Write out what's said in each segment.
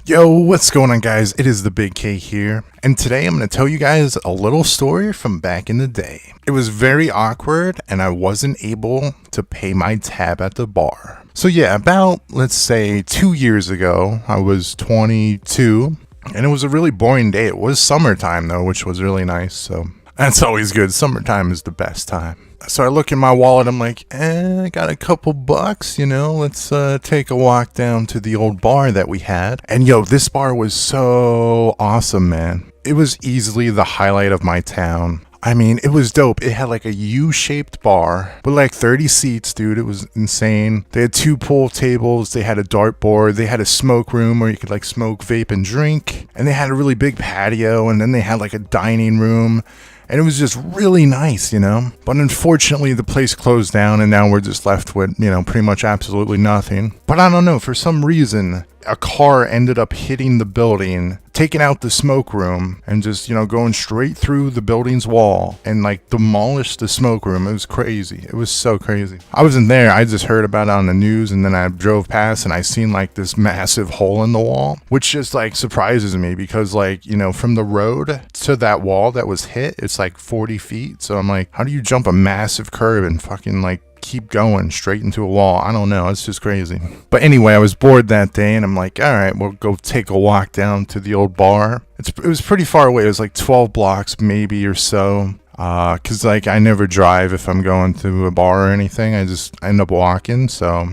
Yo, what's going on, guys? It is the Big K here, and today I'm going to tell you guys a little story from back in the day. It was very awkward, and I wasn't able to pay my tab at the bar. So yeah, about, let's say, 2 years ago, I was 22, and it was a really boring day. It was summertime, though, which was really nice, so that's always good. Summertime is the best time. So I look in my wallet, I'm like, I got a couple bucks, let's take a walk down to the old bar that we had. And yo, this bar was so awesome, man. It was easily the highlight of my town. I mean, it was dope. It had like a U-shaped bar with like 30 seats, dude. It was insane. They had 2 pool tables. They had a dartboard. They had a smoke room where you could like smoke, vape, and drink. And they had a really big patio. And then they had like a dining room. And it was just really nice, But unfortunately, the place closed down, and now we're just left with, pretty much absolutely nothing. But I don't know, for some reason, a car ended up hitting the building, taking out the smoke room, and just, going straight through the building's wall and, like, demolished the smoke room. It was crazy. It was so crazy. I wasn't there. I just heard about it on the news, and then I drove past, and I seen, like, this massive hole in the wall, which just, like, surprises me because, like, from the road to that wall that was hit, it's like 40 feet. So I'm like, how do you jump a massive curb and fucking, like, keep going straight into a wall? I don't know. It's just crazy. But anyway, I was bored that day, and I'm like, all right, we'll go take a walk down to the old bar. It was pretty far away. It was like 12 blocks maybe or so. Cause like I never drive if I'm going to a bar or anything. I just end up walking. So,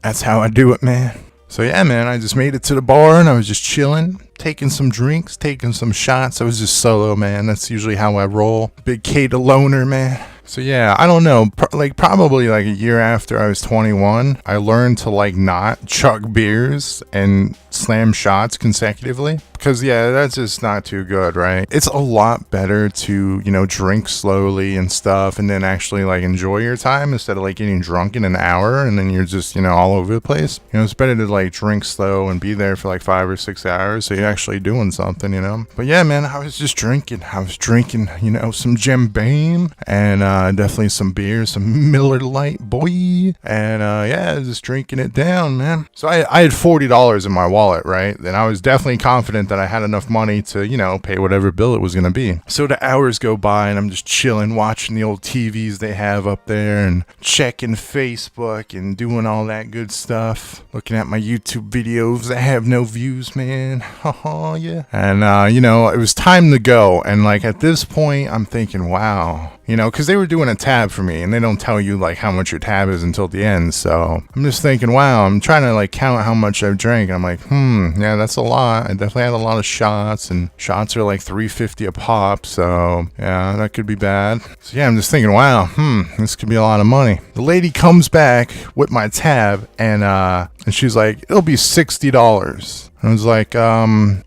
that's how I do it, man. So yeah, man, I just made it to the bar and I was just chilling, taking some drinks, taking some shots. I was just solo, man. That's usually how I roll. Big K the loner, man. So yeah, I don't know, probably like a year after I was 21, I learned to like not chug beers and slam shots consecutively. Because yeah, that's just not too good, right? It's a lot better to, drink slowly and stuff and then actually like enjoy your time instead of like getting drunk in an hour and then you're just, all over the place. It's better to like drink slow and be there for like 5 or 6 hours so you're actually doing something, But yeah, man, I was just drinking. I was drinking, some Jim Beam and definitely some beer, some Miller Lite, boy. And yeah, just drinking it down, man. So I had $40 in my wallet, right? And I was definitely confident that I had enough money to, pay whatever bill it was going to be. So the hours go by and I'm just chilling, watching the old TVs they have up there and checking Facebook and doing all that good stuff. Looking at my YouTube videos that have no views, man. Oh, yeah. And, it was time to go. And like at this point, I'm thinking, wow. Because they were doing a tab for me and they don't tell you like how much your tab is until the end. So I'm just thinking, wow, I'm trying to like count how much I've drank. I'm like, yeah, that's a lot. I definitely had a lot of shots and shots are like $3.50 a pop. So yeah, that could be bad. So yeah, I'm just thinking, wow, this could be a lot of money. The lady comes back with my tab and she's like, it'll be $60. I was like,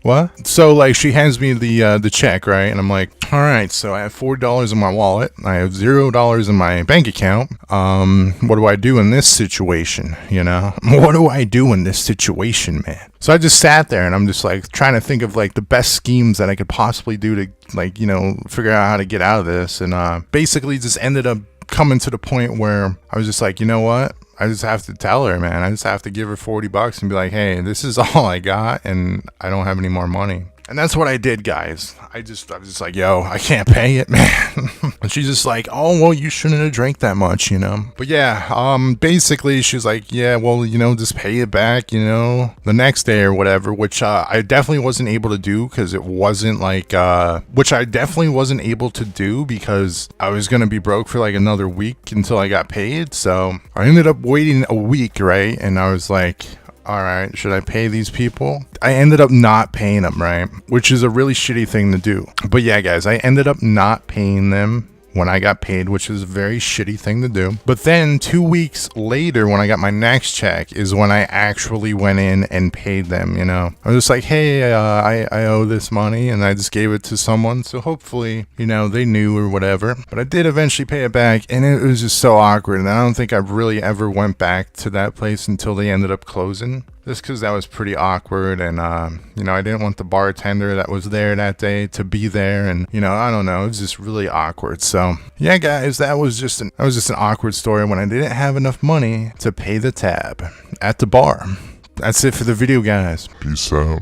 what? So like she hands me the check, right? And I'm like, all right, so I have $4 in my wallet. I have $0 in my bank account. What do I do in this situation? What do I do in this situation, man? So I just sat there and I'm just like trying to think of like the best schemes that I could possibly do to like, figure out how to get out of this. And basically just ended up coming to the point where I was just like, you know what? I just have to tell her, man. I just have to give her $40 and be like, hey, this is all I got and I don't have any more money. And that's what I did, guys. I was just like, yo, I can't pay it, man. And she's just like, oh, well, you shouldn't have drank that much, But yeah, basically she's like, yeah, well, just pay it back, the next day or whatever, which I definitely wasn't able to do because it wasn't like, which I definitely wasn't able to do because I was going to be broke for like another week until I got paid. So I ended up waiting a week, right? And I was like, all right, should I pay these people? I ended up not paying them, right? Which is a really shitty thing to do. But yeah, guys, I ended up not paying them when I got paid, which is a very shitty thing to do. But then 2 weeks later, when I got my next check, is when I actually went in and paid them, I was just like, hey, I owe this money, and I just gave it to someone. So hopefully, they knew or whatever. But I did eventually pay it back, and it was just so awkward. And I don't think I really ever went back to that place until they ended up closing. Just because that was pretty awkward, and I didn't want the bartender that was there that day to be there, and I don't know, it was just really awkward. So yeah, guys, that was just an awkward story when I didn't have enough money to pay the tab at the bar. That's it for the video, guys. Peace out.